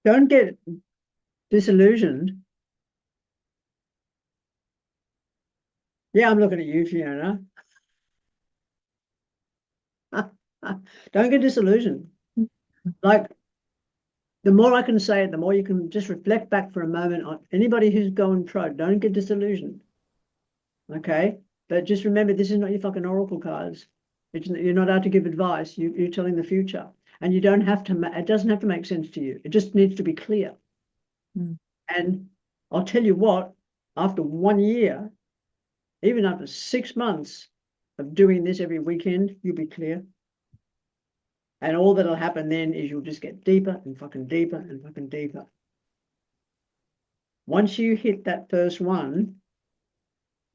Don't get disillusioned. Yeah, I'm looking at you, Fiona. Don't get disillusioned. Like, the more I can say it, the more you can just reflect back for a moment on anybody who's going pro. Don't get disillusioned. Okay? But just remember, this is not your fucking oracle cards. You're not out to give advice. You're telling the future. And you don't have to, it doesn't have to make sense to you. It just needs to be clear. Mm. And I'll tell you what, after 1 year, even after 6 months of doing this every weekend, you'll be clear. And all that'll happen then is you'll just get deeper and fucking deeper and fucking deeper. Once you hit that first one,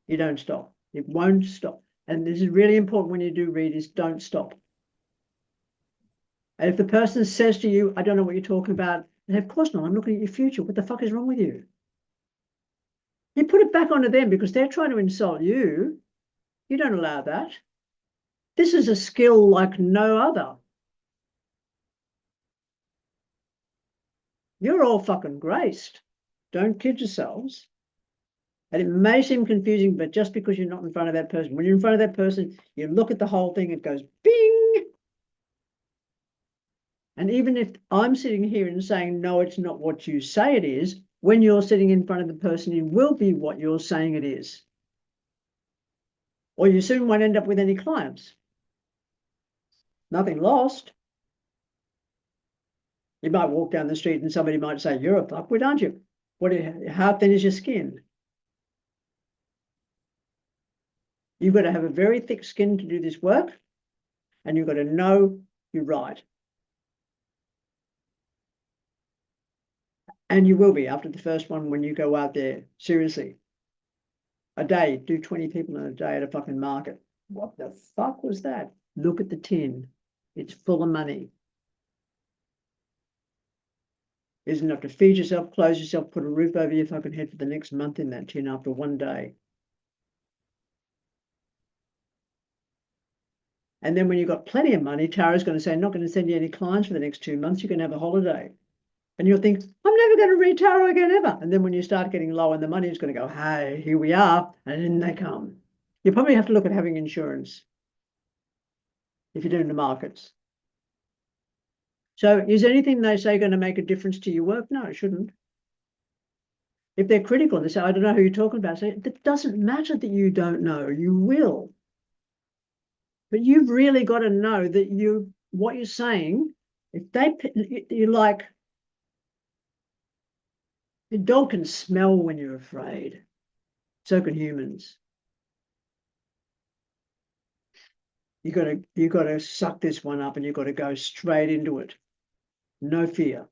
you don't stop. It won't stop. And this is really important when you do read is don't stop. And if the person says to you, I don't know what you're talking about, and of course not, I'm looking at your future. What the fuck is wrong with you? You put it back onto them because they're trying to insult you. You don't allow that. This is a skill like no other. You're all fucking graced. Don't kid yourselves. And it may seem confusing, but just because you're not in front of that person, when you're in front of that person, you look at the whole thing, it goes bing. And even if I'm sitting here and saying, no, it's not what you say it is, when you're sitting in front of the person, it will be what you're saying it is. Or you soon won't end up with any clients. Nothing lost. You might walk down the street and somebody might say, you're a fuckwit, aren't you? How thin is your skin? You've got to have a very thick skin to do this work, and you've got to know you're right. And you will be after the first one when you go out there, seriously. A day, do 20 people in a day at a fucking market. What the fuck was that? Look at the tin. It's full of money. Isn't enough to feed yourself, clothe yourself, put a roof over your fucking head for the next month in that tin after 1 day. And then when you've got plenty of money, Tara's going to say, I'm not going to send you any clients for the next 2 months. You're going to have a holiday. And you'll think, I'm never going to read tarot again, ever. And then when you start getting low and the money is going to go, hey, here we are. And then they come. You probably have to look at having insurance if you're doing the markets. So is anything they say going to make a difference to your work? No, it shouldn't. If they're critical, they say, I don't know who you're talking about. Say, it doesn't matter that you don't know. You will. But you've really got to know that what you're saying, if you're like, the dog can smell when you're afraid. So can humans. You got to suck this one up and you've got to go straight into it. No fear.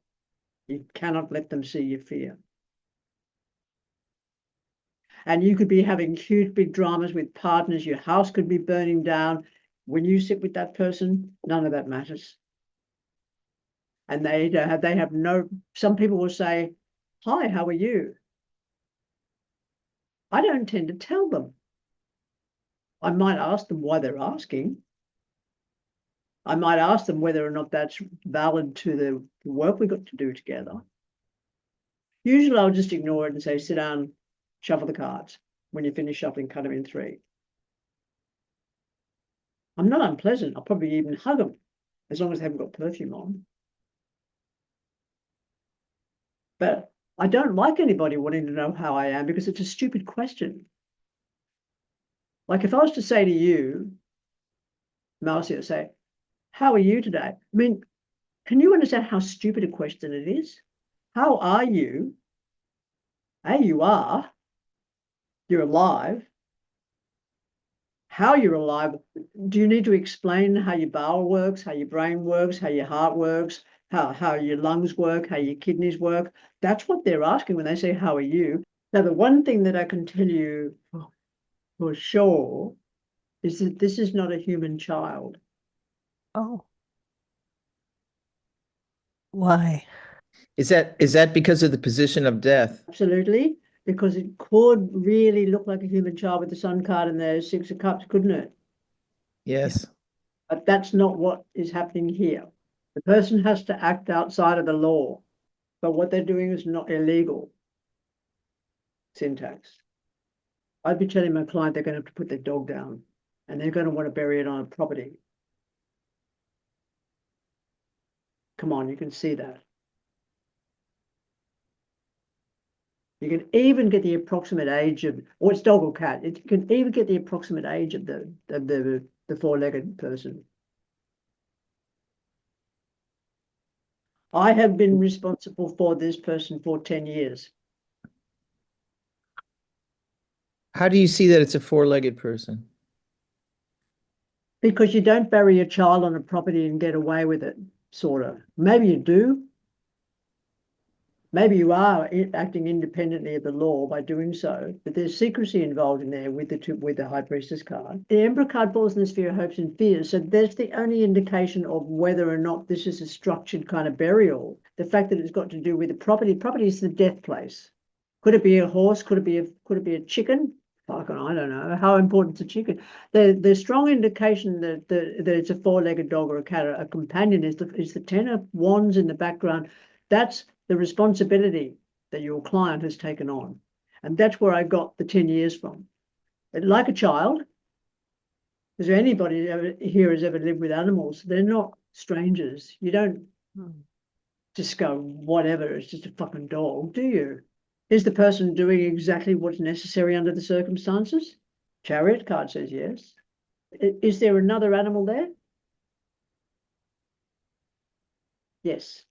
You cannot let them see your fear. And you could be having huge big dramas with partners. Your house could be burning down. When you sit with that person, none of that matters. And they have no, some people will say, hi, how are you? I don't tend to tell them. I might ask them why they're asking. I might ask them whether or not that's valid to the work we got to do together. Usually I'll just ignore it and say, sit down, shuffle the cards. When you finish shuffling, cut them in 3. I'm not unpleasant. I'll probably even hug them, as long as they haven't got perfume on. But I don't like anybody wanting to know how I am because it's a stupid question. Like if I was to say to you, Marcia, say, how are you today? I mean, can you understand how stupid a question it is? How are you? You are. You're alive. How you're alive, do you need to explain how your bowel works, how your brain works, how your heart works, how your lungs work, how your kidneys work? That's what they're asking when they say, how are you? Now, the one thing that I can tell you for sure is that this is not a human child. Oh. Why? Is that because of the position of death? Absolutely, because it could really look like a human child with the Sun card and the 6 of Cups, couldn't it? Yes. But that's not what is happening here. The person has to act outside of the law. but what they're doing is not illegal syntax. I'd be telling my client they're going to have to put their dog down and they're going to want to bury it on a property. Come on, you can see that. You can even get the approximate age of, or it's dog or cat. You can even get the approximate age of the four-legged person. I have been responsible for this person for 10 years. How do you see that it's a four-legged person? Because you don't bury a child on a property and get away with it, sort of. Maybe you do. Maybe you are acting independently of the law by doing so, but there's secrecy involved in there with the High Priestess card. The Emperor card falls in the sphere of hopes and fears, so that's the only indication of whether or not this is a structured kind of burial. The fact that it's got to do with the property. Property is the death place. Could it be a horse? Could it be a chicken? Fucking, I don't know. How important is a chicken? The strong indication that it's a four-legged dog or a cat or a companion is the Ten of Wands in the background. That's the responsibility that your client has taken on. And that's where I got the 10 years from. But like a child, is there anybody here has ever lived with animals? They're not strangers. You don't just go, whatever, it's just a fucking dog, do you? Is the person doing exactly what's necessary under the circumstances? Chariot card says yes. Is there another animal there? Yes.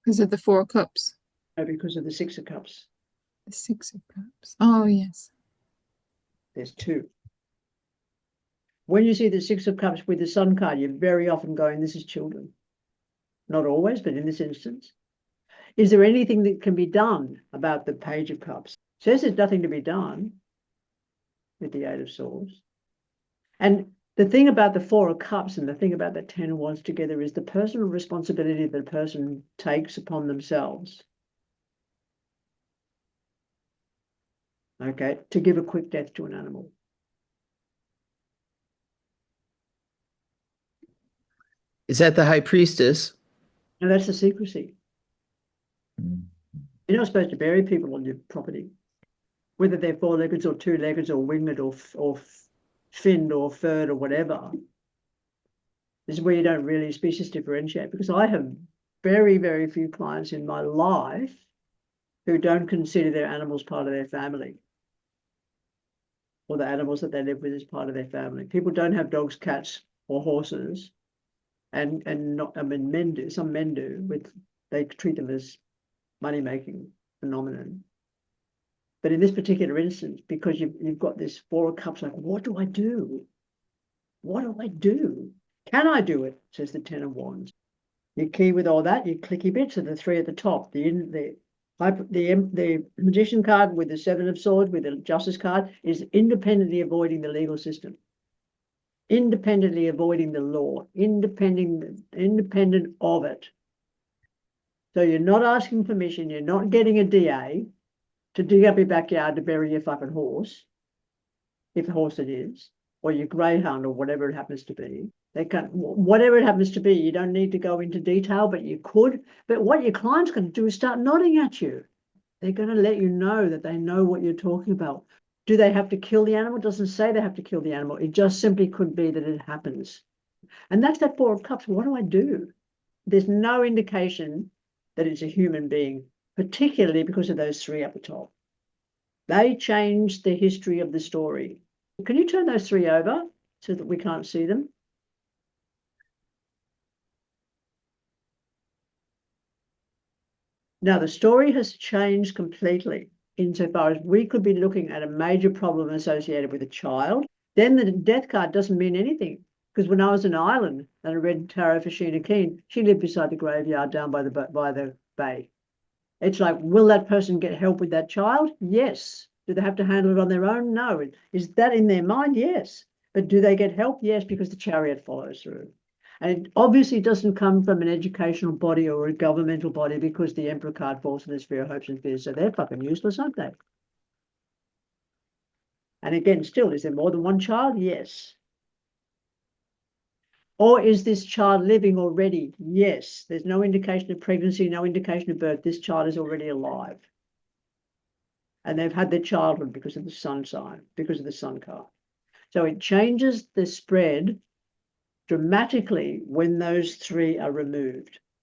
Because of the Four of Cups. No, because of the Six of Cups. The Six of Cups. Oh, yes. There's two. When you see the Six of Cups with the Sun card, you're very often going, this is children. Not always, but in this instance. Is there anything that can be done about the Page of Cups? Says there's nothing to be done with the Eight of Swords. And the thing about the Four of Cups and the thing about the Ten of Wands together is the personal responsibility that the person takes upon themselves. Okay, to give a quick death to an animal. Is that the High Priestess? Now that's the secrecy. You're not supposed to bury people on your property, whether they're four-legged or two-legged or winged or finned or furred or whatever. This is where you don't really species differentiate, because I have very, very few clients in my life who don't consider their animals part of their family, or the animals that they live with as part of their family. People don't have dogs, cats, or horses, and not. I mean, men do. Some men do. They treat them as money-making phenomenon. But in this particular instance, because you've got this Four of Cups, like, what do I do? What do I do? Can I do it? Says the Ten of Wands. You key with all that, you clicky bits of the three at the top. The Magician card with the Seven of Swords, with the Justice card, is independently avoiding the legal system. Independently avoiding the law. Independent of it. So you're not asking permission, you're not getting a DA to dig up your backyard to bury your fucking horse, if a horse it is, or your greyhound or whatever it happens to be. They can, whatever it happens to be, you don't need to go into detail, but you could. But what your client's going to do is start nodding at you. They're going to let you know that they know what you're talking about. Do they have to kill the animal? It doesn't say they have to kill the animal. It just simply could be that it happens. And that's that Four of Cups. What do I do? There's no indication that it's a human being, particularly because of those three up the top. They changed the history of the story. Can you turn those three over so that we can't see them? Now, the story has changed completely insofar as we could be looking at a major problem associated with a child. Then the death card doesn't mean anything, because when I was in Ireland and I read tarot for Sheena Keane, she lived beside the graveyard down by the bay. It's like, will that person get help with that child? Yes. Do they have to handle it on their own? No. Is that in their mind? Yes. But do they get help? Yes, because the Chariot follows through. And it obviously doesn't come from an educational body or a governmental body, because the Emperor card falls in the sphere of hopes and fears. So they're fucking useless, aren't they? And again, still, is there more than one child? Yes. Or is this child living already? Yes. There's no indication of pregnancy, no indication of birth. This child is already alive. And they've had their childhood because of the sun sign, because of the sun card. So it changes the spread dramatically when those three are removed.